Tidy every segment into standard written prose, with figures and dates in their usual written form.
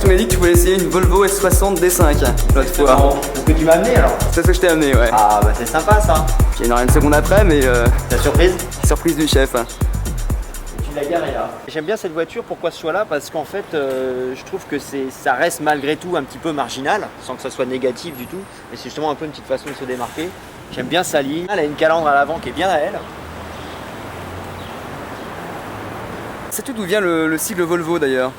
tu m'as dit que tu voulais essayer une Volvo S60 D5 l'autre fois. C'est ce que tu m'as amené alors. C'est ce que je t'ai amené, ouais. Ah bah c'est sympa ça. Puis il y en aura une seconde après, mais Ta surprise? surprise du chef. Tu l'as garé là. J'aime bien cette voiture, pourquoi ce choix-là? Parce qu'en fait, je trouve que ça reste malgré tout un petit peu marginal, sans que ça soit négatif du tout. Mais c'est justement un peu une petite façon de se démarquer. J'aime bien sa ligne. Elle a une calandre à l'avant qui est bien à elle. Sais-tu d'où vient le sigle Volvo d'ailleurs?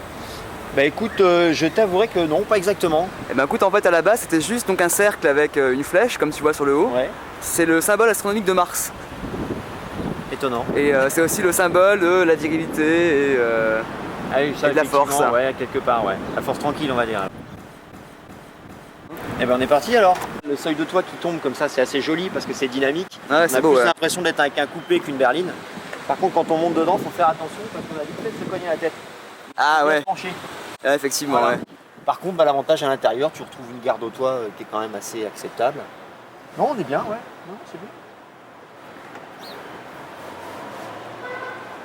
Bah écoute, je t'avouerai que non, pas exactement. Eh ben écoute, en fait à la base c'était juste donc un cercle avec une flèche comme tu vois sur le haut. Ouais. C'est le symbole astronomique de Mars. Étonnant. Et c'est aussi le symbole de la virilité et, Ah oui, ça, et de la force. effectivement, ouais, quelque part, ouais. La force tranquille, on va dire. Et ben on est parti alors. Le seuil de toit qui tombe comme ça, c'est assez joli parce que c'est dynamique. Ah ouais, on c'est a beau, plus ouais. l'impression d'être avec un coupé qu'une berline. Par contre, quand on monte dedans, faut faire attention parce qu'on a vite fait de se cogner la tête. Ah ouais, Penché. ouais, effectivement, Voilà. ouais. Par contre, bah, l'avantage à l'intérieur, tu retrouves une garde au toit qui est quand même assez acceptable. Non, on est bien, ouais. Non, c'est bien.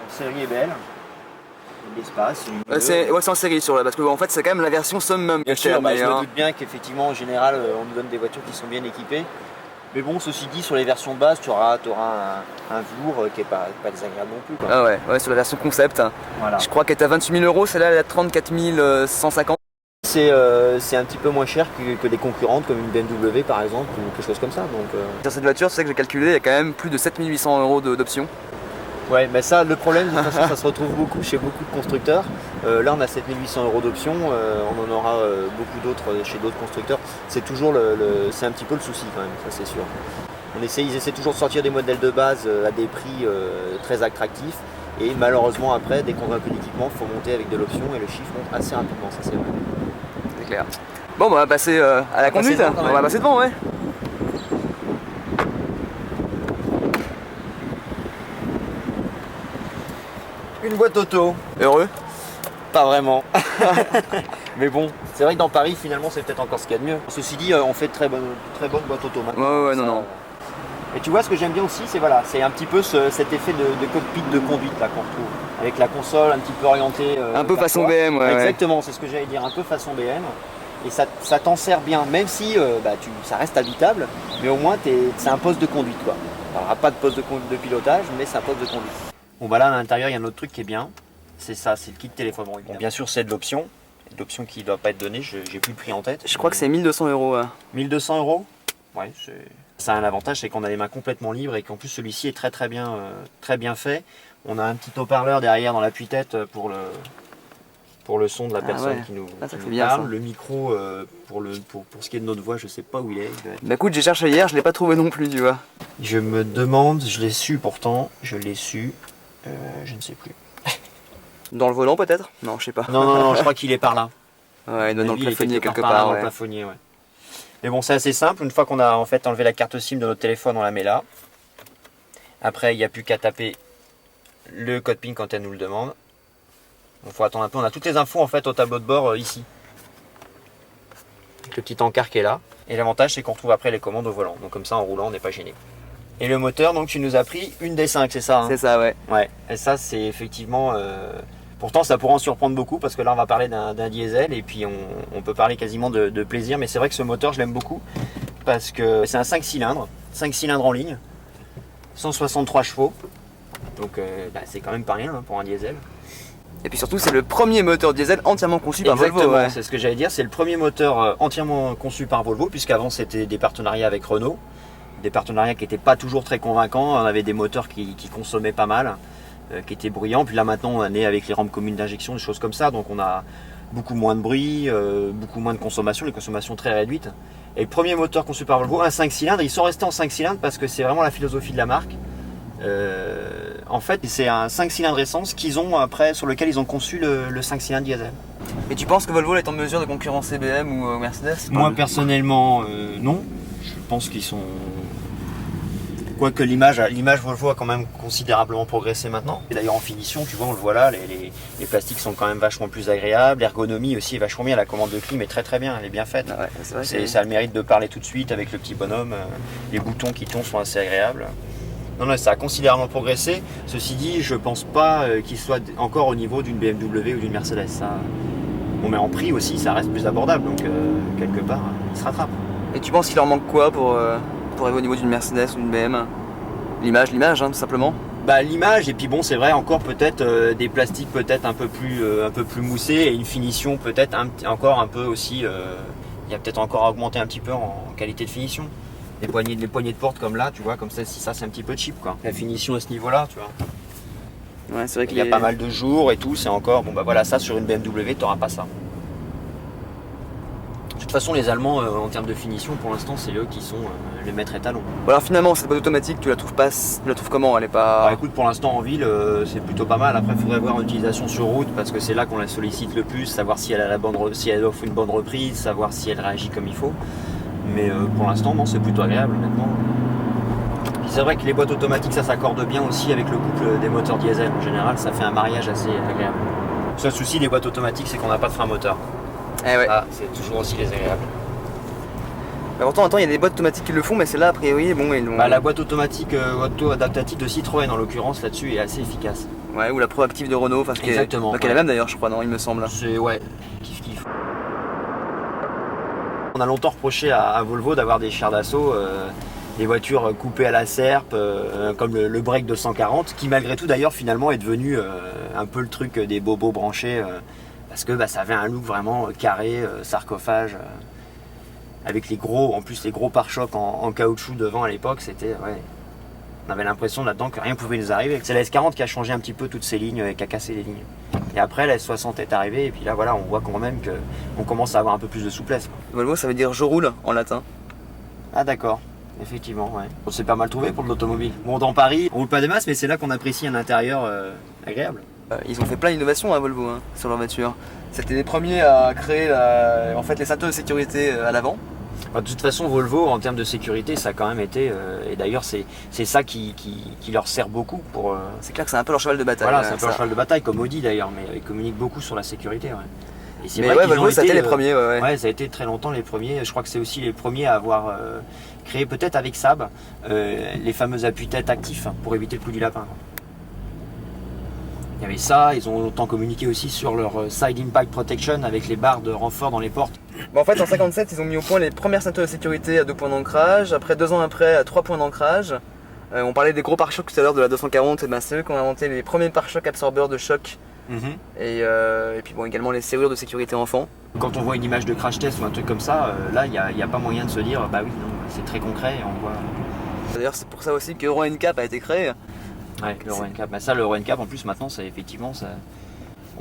La série est belle. Il y a de l'espace. C'est en série sur là, parce que en fait c'est quand même la version summum. Bien sûr, bah, je me hein. doute bien qu'effectivement, en général, on nous donne des voitures qui sont bien équipées. Mais bon, ceci dit, sur les versions de base, tu auras un velours qui n'est pas désagréable non plus, quoi. Ah ouais, ouais, sur la version concept. Voilà. Je crois qu'elle est à 28 000 €, celle-là elle est à 34 150. C'est un petit peu moins cher que des concurrentes comme une BMW par exemple ou quelque chose comme ça. Donc, Sur cette voiture, c'est ça que j'ai calculé, il y a quand même plus de 7 800 € d'options. ouais, mais ça, le problème, de toute façon, ça se retrouve beaucoup chez beaucoup de constructeurs. Là, on a 7 800 € d'options, on en aura beaucoup d'autres chez d'autres constructeurs. C'est toujours c'est un petit peu le souci quand même, ça c'est sûr. Ils essaient toujours de sortir des modèles de base à des prix très attractifs. Et malheureusement, après, dès qu'on veut un peu d'équipement, il faut monter avec de l'option et le chiffre monte assez rapidement, ça c'est vrai. C'est clair. Bon, bah, on va passer à la conduite. devant, quand même. On va passer devant, ouais. Une boîte auto. Heureux? Pas vraiment. Mais bon, c'est vrai que dans Paris, finalement, c'est peut-être encore ce qu'il y a de mieux. Ceci dit, on fait de très bonnes boîtes auto maintenant. Ouais, non. Et tu vois, ce que j'aime bien aussi, c'est un petit peu cet effet de cockpit de conduite là qu'on retrouve. Avec la console un petit peu orientée. Un peu vers façon toi. BM, ouais. Exactement, c'est ce que j'allais dire, un peu façon BM. Et ça t'en sert bien, même si ça reste habitable, mais au moins c'est un poste de conduite, quoi. Alors, pas de poste de pilotage, mais c'est un poste de conduite. Bon, bah là, à l'intérieur, il y a un autre truc qui est bien. C'est ça, c'est le kit téléphone. Bon, bien sûr, c'est de l'option. L'option qui ne doit pas être donnée, j'ai plus le prix en tête. Je crois que c'est 1 200 €. Ouais. 1 200 €. Ouais, ça a un avantage, c'est qu'on a les mains complètement libres et qu'en plus celui-ci est très bien fait. On a un petit haut-parleur derrière dans l'appui-tête pour le son de la personne ouais. qui nous, Ça qui fait nous bien, parle. ça. Le micro pour ce qui est de notre voix, je sais pas où il est. Bah écoute, j'ai cherché hier, je l'ai pas trouvé non plus, tu vois. Je me demande, je l'ai su pourtant, je l'ai su, je ne sais plus. Dans le volant peut-être? Non, je sais pas. Non, je crois qu'il est par là. Ouais, il doit dans le Il est plafonnier quelque par là, part. dans Ouais. le plafonnier, ouais. Mais bon, c'est assez simple. Une fois qu'on a en fait enlevé la carte SIM de notre téléphone, on la met là. Après, il n'y a plus qu'à taper le code PIN quand elle nous le demande. Il faut attendre un peu. On a toutes les infos en fait au tableau de bord ici. Avec le petit encart qui est là. Et l'avantage, c'est qu'on retrouve après les commandes au volant. Donc comme ça, en roulant, on n'est pas gêné. Et le moteur, donc tu nous as pris une D5, c'est ça, hein? C'est ça, ouais. Ouais. Et ça, c'est effectivement. Pourtant, ça pourra en surprendre beaucoup parce que là, on va parler d'un diesel et puis on peut parler quasiment de plaisir. Mais c'est vrai que ce moteur, je l'aime beaucoup parce que c'est un 5 cylindres en ligne, 163 chevaux. Donc, c'est quand même pas rien hein, pour un diesel. Et puis surtout, c'est le premier moteur diesel entièrement conçu par Volvo. Exactement, Ouais. c'est ce que j'allais dire. C'est le premier moteur entièrement conçu par Volvo, puisqu'avant c'était des partenariats avec Renault. Des partenariats qui n'étaient pas toujours très convaincants. On avait des moteurs qui consommaient pas mal, qui étaient bruyants. Puis là maintenant, on est avec les rampes communes d'injection, des choses comme ça. Donc on a beaucoup moins de bruit, beaucoup moins de consommation, les consommations très réduites. Et le premier moteur conçu par Volvo, un 5 cylindres. Ils sont restés en 5 cylindres parce que c'est vraiment la philosophie de la marque. En fait, c'est un 5 cylindres essence qu'ils ont après, sur lequel ils ont conçu le 5 cylindres diesel. Et tu penses que Volvo est en mesure de concurrencer BM ou Mercedes? Moi personnellement, non. Je pense qu'ils sont. Quoique l'image Volvo a quand même considérablement progressé maintenant. Et d'ailleurs en finition, tu vois, on le voit là, les plastiques sont quand même vachement plus agréables. L'ergonomie aussi est vachement bien. La commande de clim est très bien, elle est bien faite. Ah ouais, c'est vrai. Ça a le mérite de parler tout de suite avec le petit bonhomme. Les boutons qui tombent sont assez agréables. Non, ça a considérablement progressé. Ceci dit, je pense pas qu'il soit encore au niveau d'une BMW ou d'une Mercedes. Ça, Bon, mais en prix aussi, ça reste plus abordable, donc quelque part, ils se rattrapent. Et tu penses qu'il leur manque quoi pour arriver au niveau d'une Mercedes ou d'une BM? L'image, hein, tout simplement. Bah, l'image, et puis bon, c'est vrai, encore peut-être des plastiques peut-être un peu plus moussés et une finition peut-être encore un peu aussi. Il y a peut-être encore à augmenter un petit peu en qualité de finition. Les poignées de porte comme là, tu vois, comme ça, si ça c'est un petit peu cheap quoi. La finition à ce niveau-là, tu vois. Ouais, c'est vrai qu'il y a pas mal de jours et tout, c'est encore. Bon bah voilà, ça sur une BMW, t'auras pas ça. De toute façon, les Allemands, en termes de finition, pour l'instant, c'est eux qui sont les maîtres étalons. Bon, alors finalement, cette boîte automatique, tu la trouves comment? Elle est pas. Bah, écoute, pour l'instant en ville, c'est plutôt pas mal. Après, il faudrait voir l'utilisation sur route parce que c'est là qu'on la sollicite le plus, savoir si si elle offre une bonne reprise, savoir si elle réagit comme il faut. Mais pour l'instant, non, c'est plutôt agréable maintenant. Puis c'est vrai que les boîtes automatiques, ça s'accorde bien aussi avec le couple des moteurs diesel. En général, ça fait un mariage assez agréable. Le seul souci des boîtes automatiques, c'est qu'on n'a pas de frein moteur. Eh ouais. Ah, c'est toujours aussi désagréable. Bah pourtant, attends, il y a des boîtes automatiques qui le font, mais celle-là, a priori, bon, ils l'ont. Bah, la boîte automatique auto-adaptative de Citroën, en l'occurrence, là-dessus, est assez efficace. Ouais, ou la proactive de Renault, parce exactement. Qu'elle est la même d'ailleurs, je crois, non, il me semble. C'est ouais, kiff. On a longtemps reproché à Volvo d'avoir des chars d'assaut, des voitures coupées à la serpe, comme le break de 140, qui malgré tout d'ailleurs finalement est devenu un peu le truc des bobos branchés, parce que ça avait un look vraiment carré, sarcophage, avec les gros pare-chocs en caoutchouc devant à l'époque, c'était ouais. On avait l'impression là-dedans que rien ne pouvait nous arriver. C'est la S40 qui a changé un petit peu toutes ces lignes et qui a cassé les lignes. Et après la S60 est arrivée et puis là voilà, on voit quand même qu'on commence à avoir un peu plus de souplesse. Volvo, ça veut dire je roule en latin. Ah d'accord, effectivement, ouais. On s'est pas mal trouvé pour de l'automobile. Bon, dans Paris, on roule pas des masses, mais c'est là qu'on apprécie un intérieur agréable. Ils ont fait plein d'innovations à Volvo sur leur voiture. C'était les premiers à créer les ceintures de sécurité à l'avant. De toute façon, Volvo, en termes de sécurité, ça a quand même été, et d'ailleurs c'est ça qui leur sert beaucoup pour... C'est clair que c'est un peu leur cheval de bataille. Voilà, c'est un peu leur cheval de bataille, comme Audi d'ailleurs, mais ils communiquent beaucoup sur la sécurité. Ouais. Et c'est vrai Volvo, ça a été les premiers. Ouais, ça a été très longtemps les premiers. Je crois que c'est aussi les premiers à avoir créé, peut-être avec Saab, les fameux appuis-têtes actifs pour éviter le coup du lapin. Il y avait ça, ils ont longtemps communiqué aussi sur leur Side Impact Protection avec les barres de renfort dans les portes. En fait, en 57, ils ont mis au point les premières ceintures de sécurité à 2 points d'ancrage. Après, 2 ans après, à 3 points d'ancrage. On parlait des gros pare-chocs tout à l'heure de la 240. Et c'est eux qui ont inventé les premiers pare-chocs absorbeurs de choc. Et puis bon, également les serrures de sécurité enfant. Quand on voit une image de crash test ou un truc comme ça, là, il n'y a pas moyen de se dire, bah oui, non, c'est très concret. On voit... D'ailleurs, c'est pour ça aussi que Euro NCAP a été créé. Ouais, l'Euro NCAP. Bah ça, l'Euro NCAP, en plus, maintenant, c'est effectivement ça.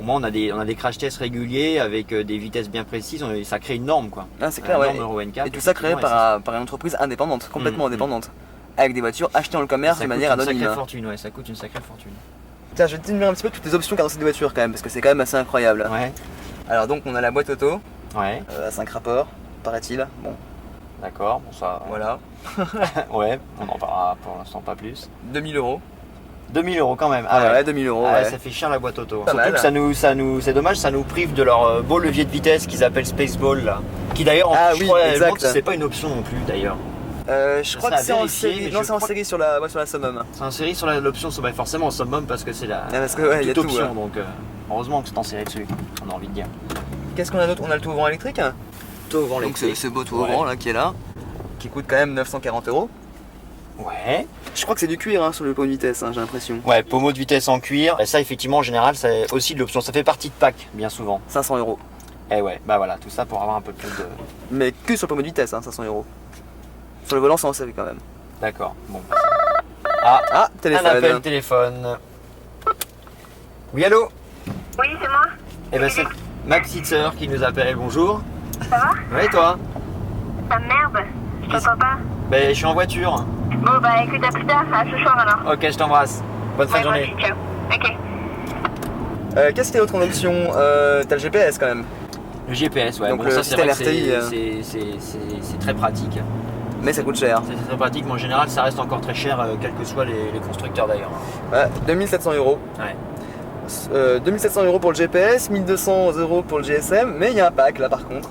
Au moins, on a des crash tests réguliers avec des vitesses bien précises. Ça crée une norme, quoi. Ah, c'est clair, ouais. Euro NCAP, et tout ça créé par une entreprise indépendante, complètement indépendante, avec des voitures achetées dans le commerce de manière anonyme. Ça coûte une sacrée fortune, ouais. Ça coûte une sacrée fortune. Tiens, je vais te dire un petit peu toutes les options qu'a dans cette voiture quand même, parce que c'est quand même assez incroyable. Ouais. Alors donc, on a la boîte auto. Ouais. À 5 rapports, paraît-il. Bon. D'accord, bon ça... Voilà. Ouais, on en parlera pour l'instant pas plus. 2000 €. 2000 € quand même. Ah ouais, 2000 €. Ouais. Ça fait cher la boîte auto. Pas Surtout mal. Que c'est dommage, ça nous prive de leur beau levier de vitesse qu'ils appellent Spaceball là. Qui d'ailleurs, c'est pas une option non plus d'ailleurs. Je crois que c'est en série. Non, c'est en série sur la Summum. C'est en série sur l'option, forcément en Summum parce que c'est la toute option. Tout, donc heureusement que c'est en série dessus, on a envie de dire. Qu'est-ce qu'on a d'autre? On a le tout ouvrant électrique. Tout ouvrant électrique. Donc ce beau tout ouvrant là qui est là, qui coûte quand même 940 €. Ouais. Je crois que c'est du cuir sur le pommeau de vitesse, j'ai l'impression. Ouais, pommeau de vitesse en cuir. Et ça, effectivement, en général, c'est aussi de l'option. Ça fait partie de pack, bien souvent. 500 €. Et ouais, bah voilà, tout ça pour avoir un peu plus de... Mais que sur le pommeau de vitesse, 500 €. Sur le volant, c'est en série quand même. D'accord, bon. Téléphone. Un appel téléphone. Oui, allô? Oui, c'est moi. Eh ben, c'est ma petite sœur qui nous appelle. Bonjour. Ça va? Ouais, toi? Ça merde, je t'entends pas. Ben, je suis en voiture. Bon, bah écoute, à plus tard, à ce soir alors. Ok, je t'embrasse. Bonne fin de moi journée. aussi, ciao. Ok. Qu'est-ce qu'il y a d'autre en option? T'as le GPS quand même. Le GPS, ouais. Donc bon, le ça, c'est vrai que système c'est très pratique. Mais ça coûte cher. C'est très pratique, mais en général, ça reste encore très cher, quels que soient les constructeurs d'ailleurs. Ouais, 2700 €. Ouais. 2700 € pour le GPS, 1200 € pour le GSM, mais il y a un pack là par contre,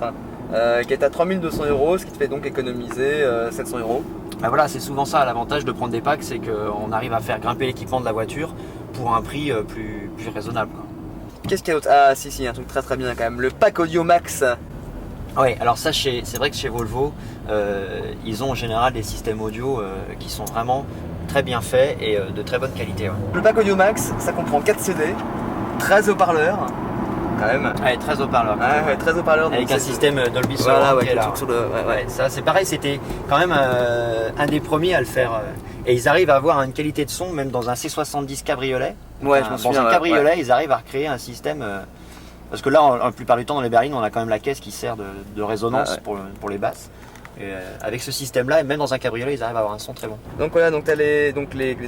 qui est à 3200 €, ce qui te fait donc économiser 700 €. Bah voilà, c'est souvent ça l'avantage de prendre des packs, c'est qu'on arrive à faire grimper l'équipement de la voiture pour un prix plus raisonnable, quoi. Qu'est-ce qu'il y a d'autre? Ah si, un truc très très bien quand même. Le pack audio max. Oui, alors ça, c'est vrai que chez Volvo, ils ont en général des systèmes audio qui sont vraiment très bien faits et de très bonne qualité. Ouais. Le pack audio max, ça comprend 4 CD, 13 haut-parleurs, quand même. Ouais, 13 haut-parleurs. Ouais, 13 haut-parleurs. Avec un système Dolby Surround. Voilà, ouais, qui est là. sur le... ouais. Ça, c'est pareil, c'était quand même un des premiers à le faire. Et ils arrivent à avoir une qualité de son, même dans un C70 cabriolet. Ouais, je m'en souviens. Dans un cabriolet, ils arrivent à recréer un système. Parce que là, la plupart du temps, dans les berlines, on a quand même la caisse qui sert de résonance pour les basses. Et avec ce système-là, et même dans un cabriolet, ils arrivent à avoir un son très bon. Donc voilà, donc tu as les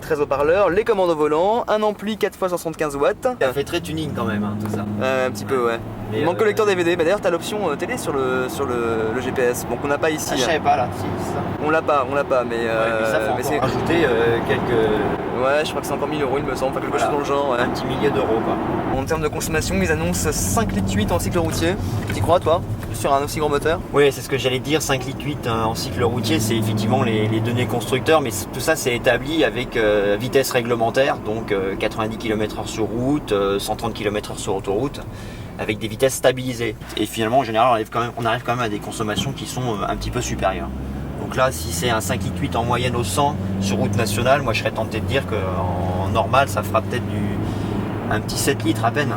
13 haut-parleurs, les commandes au volant, un ampli 4x75 watts. Ça fait très tuning quand même, hein, tout ça. Un petit peu, ouais. Mais Il manque le lecteur DVD. Bah, d'ailleurs, tu as l'option télé sur le GPS. Donc on n'a pas ici. Ah, je savais pas là, si, c'est ça. On l'a pas, mais. Mais ça, faut encore rajouter quelques. Ouais, je crois que c'est encore 1000 € il me semble, enfin quelque chose dans le genre. Ouais. Un petit millier d'euros quoi. En termes de consommation, ils annoncent 5,8 litres en cycle routier. T'y crois toi? Sur un aussi grand moteur? Oui, c'est ce que j'allais dire, 5,8 litres en cycle routier, c'est effectivement les données constructeurs, mais tout ça c'est établi avec vitesse réglementaire, donc 90 km/h sur route, 130 km/h sur autoroute, avec des vitesses stabilisées. Et finalement, en général, on arrive quand même à des consommations qui sont un petit peu supérieures. Donc là, si c'est un 5,8 litres en moyenne au 100 sur route nationale, moi je serais tenté de dire qu'en normal, ça fera peut-être un petit 7 litres à peine.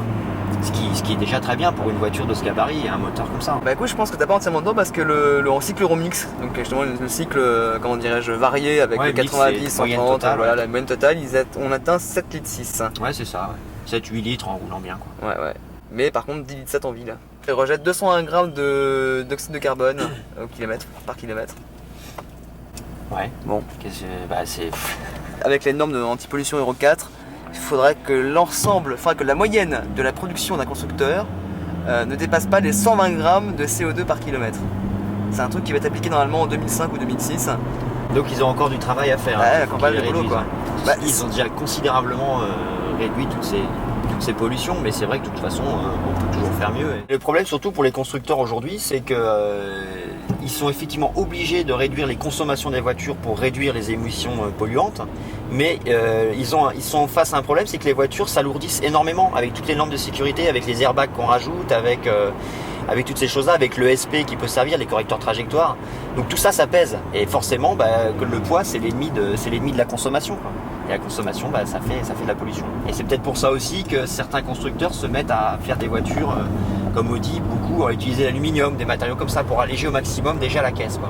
Ce qui est déjà très bien pour une voiture de ce gabarit et un moteur comme ça. Bah écoute, je pense que t'as pas entièrement dedans parce que en cycle Euromix, donc justement le cycle, comment dirais-je, varié avec 90, 130, voilà, la moyenne totale, on atteint 7 litres 6. Ouais, c'est ça, 7-8 litres en roulant bien quoi. Ouais. Mais par contre 10 litres 7 en ville. Il rejette 201 grammes d'oxyde de carbone par kilomètre. Ouais. Bon. C'est... Avec les normes anti-pollution Euro 4, il faudrait que la moyenne de la production d'un constructeur ne dépasse pas les 120 grammes de CO2 par kilomètre. C'est un truc qui va être appliqué normalement en 2005 ou 2006. Donc ils ont encore du travail à faire. Ouais, encore pas de boulot quoi. Ils ont déjà considérablement réduit toutes ces pollutions, mais c'est vrai que de toute façon on peut toujours faire mieux. Et le problème surtout pour les constructeurs aujourd'hui, c'est que ils sont effectivement obligés de réduire les consommations des voitures pour réduire les émissions polluantes, mais ils sont face à un problème, c'est que les voitures s'alourdissent énormément avec toutes les normes de sécurité, avec les airbags qu'on rajoute, avec toutes ces choses-là, avec le SP qui peut servir, les correcteurs trajectoires. Donc tout ça, ça pèse. Et forcément, le poids, c'est l'ennemi de la consommation, quoi. Et la consommation, ça fait de la pollution. Et c'est peut-être pour ça aussi que certains constructeurs se mettent à faire des voitures, comme Audi, beaucoup à utiliser l'aluminium, des matériaux comme ça, pour alléger au maximum déjà la caisse, quoi.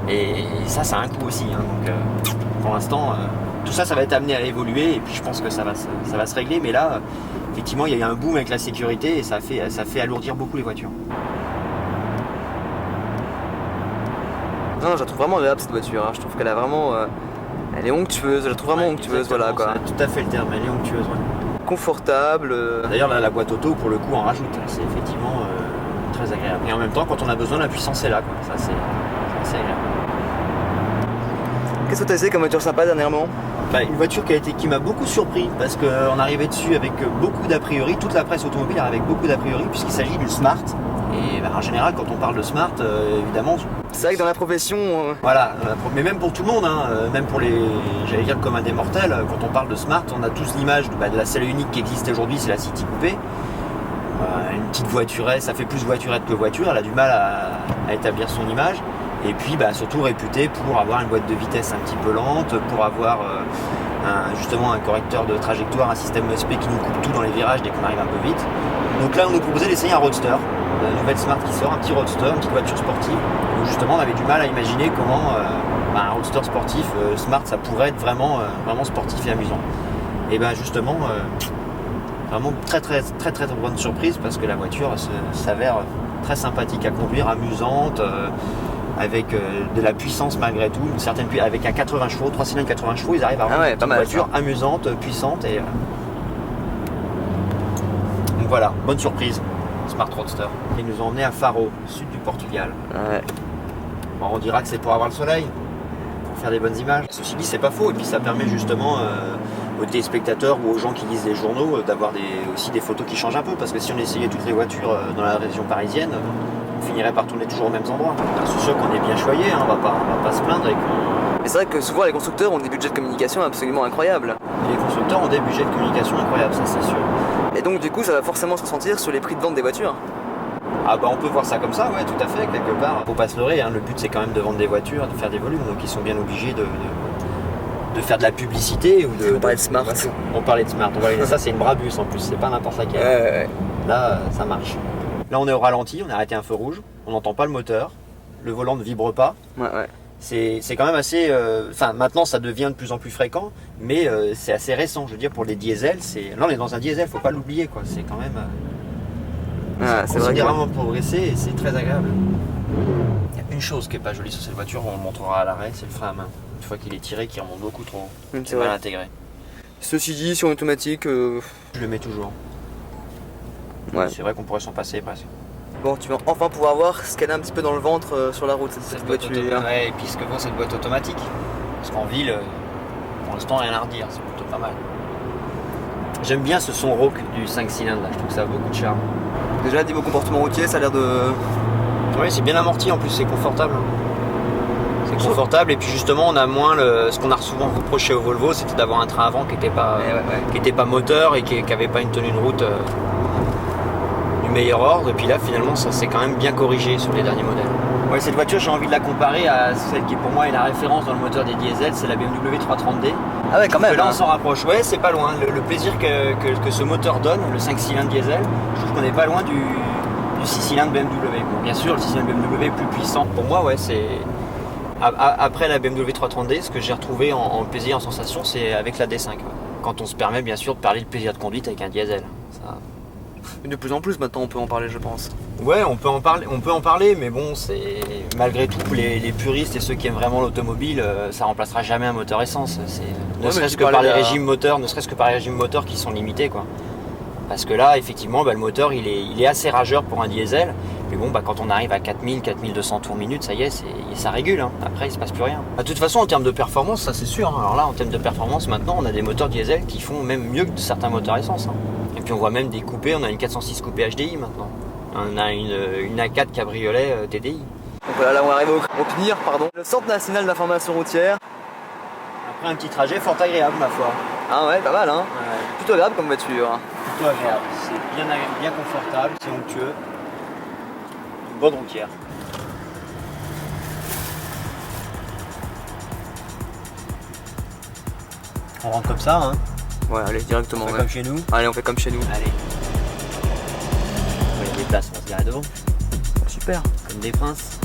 Et ça a un coût aussi. Hein. Donc pour l'instant, tout ça va être amené à évoluer, et puis je pense que ça va se régler. Mais là, effectivement, il y a eu un boom avec la sécurité, et ça fait alourdir beaucoup les voitures. Non, je la trouve vraiment agréable cette voiture. Hein. Je trouve qu'elle a vraiment... elle est onctueuse, je la trouve vraiment onctueuse, voilà quoi. C'est tout à fait le terme, elle est onctueuse, ouais. Confortable. D'ailleurs, la boîte auto, pour le coup, en rajoute. C'est effectivement très agréable. Et en même temps, quand on a besoin, la puissance est là, quoi. Ça, c'est assez agréable. Qu'est-ce que tu as essayé comme voiture sympa dernièrement? Une voiture qui m'a beaucoup surpris, parce qu'on arrivait dessus avec beaucoup d'a priori. Toute la presse automobile arrive avec beaucoup d'a priori, puisqu'il s'agit d'une Smart. Et en général, quand on parle de Smart, évidemment... C'est vrai que dans la profession... Voilà, mais même pour tout le monde, hein, même pour j'allais dire comme un des mortels, quand on parle de Smart, on a tous l'image de la seule et unique qui existe aujourd'hui, c'est la City Coupé. Une petite voiturette, ça fait plus voiturette que voiture, elle a du mal à établir son image. Et puis surtout réputée pour avoir une boîte de vitesse un petit peu lente, pour avoir justement un correcteur de trajectoire, un système ESP qui nous coupe tout dans les virages dès qu'on arrive un peu vite. Donc là on nous proposait d'essayer un Roadster, la nouvelle Smart qui sort, un petit Roadster, une petite voiture sportive. Donc justement on avait du mal à imaginer comment un Roadster sportif Smart ça pourrait être vraiment sportif et amusant. Et justement vraiment très bonne surprise parce que la voiture s'avère très sympathique à conduire, amusante, avec de la puissance malgré tout, avec un 80 chevaux, 3 cylindres 80 chevaux, ils arrivent à avoir une voiture amusante, puissante et donc voilà, bonne surprise, Smart Roadster. Ils nous ont emmenés à Faro, sud du Portugal. Ouais. Bon, on dira que c'est pour avoir le soleil, pour faire des bonnes images. Ceci dit, c'est pas faux, et puis ça permet justement aux téléspectateurs ou aux gens qui lisent les journaux d'avoir aussi des photos qui changent un peu, parce que si on essayait toutes les voitures dans la région parisienne, on finirait par tourner toujours aux mêmes endroits. C'est sûr qu'on est bien choyé, hein, on va pas se plaindre. Mais c'est vrai que souvent les constructeurs ont des budgets de communication absolument incroyables. Les constructeurs ont des budgets de communication incroyables, ça c'est sûr. Et donc du coup ça va forcément se ressentir sur les prix de vente des voitures. Ah bah on peut voir ça comme ça, ouais, tout à fait, quelque part. Faut pas se leurrer, hein. Le but c'est quand même de vendre des voitures, de faire des volumes, donc ils sont bien obligés de faire de la publicité ou de... On parlait de Smart. On parlait de Smart, voilà, ça c'est une Brabus en plus, c'est pas n'importe laquelle. Ouais. Là, ça marche. Là on est au ralenti, on a arrêté un feu rouge, on n'entend pas le moteur, le volant ne vibre pas. Ouais. C'est quand même assez... Enfin, maintenant ça devient de plus en plus fréquent, mais c'est assez récent, je veux dire, pour les diesels, là on est dans un diesel, faut pas l'oublier, quoi, c'est quand même... C'est vrai. considérablement progressé et c'est très agréable. Il y a une chose qui est pas jolie sur cette voiture, on le montrera à l'arrêt, c'est le frein à main. Une fois qu'il est tiré, qui remonte beaucoup trop haut. C'est mal vrai. intégré. Ceci dit, sur une automatique, Je le mets toujours. ouais. C'est vrai qu'on pourrait s'en passer presque. Bon, tu vas enfin pouvoir voir ce qu'elle a un petit peu dans le ventre sur la route, cette voiture. Ouais, et puis ce que vaut cette boîte automatique. Parce qu'en ville, pour l'instant, rien à redire, c'est plutôt pas mal. J'aime bien ce son rauque du 5 cylindres, là. Je trouve que ça a beaucoup de charme. Déjà, niveau comportement routier, ça a l'air de... Oui, c'est bien amorti en plus, c'est confortable. C'est confortable et puis justement on a moins ce qu'on a souvent reproché au Volvo, c'était d'avoir un train avant qui n'était pas moteur et qui n'avait pas une tenue de route du meilleur ordre. Et puis là finalement ça s'est quand même bien corrigé sur les derniers modèles. Ouais, cette voiture j'ai envie de la comparer à celle qui pour moi est la référence dans le moteur des diesels, c'est la BMW 330D. Ah ouais, quand même. Là on s'en rapproche, ouais c'est pas loin. Le plaisir que ce moteur donne, le 5 cylindres diesel, je trouve qu'on n'est pas loin du 6 cylindres BMW. Bon, bien sûr le 6 cylindres BMW est plus puissant. Pour moi ouais c'est... Après la BMW 330D, ce que j'ai retrouvé en plaisir, en sensation, c'est avec la D5. Quand on se permet bien sûr de parler de plaisir de conduite avec un diesel. Ça... De plus en plus maintenant on peut en parler je pense. Ouais, on peut en parler, mais bon, c'est malgré tout les puristes et ceux qui aiment vraiment l'automobile, ça remplacera jamais un moteur essence. Ne serait-ce que par les régimes moteurs qui sont limités, quoi. Parce que là, effectivement, le moteur il est assez rageur pour un diesel. Mais bon, quand on arrive à 4000, 4200 tours minute, ça y est, ça régule. Hein. Après, il se passe plus rien. De toute façon, en termes de performance, ça c'est sûr. Hein. Alors là, en termes de performance, maintenant, on a des moteurs diesel qui font même mieux que certains moteurs essence. Hein. Et puis on voit même des coupés. On a une 406 coupé HDI maintenant. On a une A4 cabriolet TDI. Donc voilà, là on arrive au PNIR, le Centre National d'Information Routière. Après un petit trajet fort agréable, ma foi. Ah ouais, pas mal hein. Ouais. Plutôt agréable comme voiture. Plutôt agréable. C'est bien confortable, c'est onctueux. Bonne routière. On rentre comme ça, hein. Ouais, allez, directement. On fait Ouais. comme chez nous. Allez, on fait comme chez nous. Allez. Il y a des places, on se garer devant. Super. Comme des princes.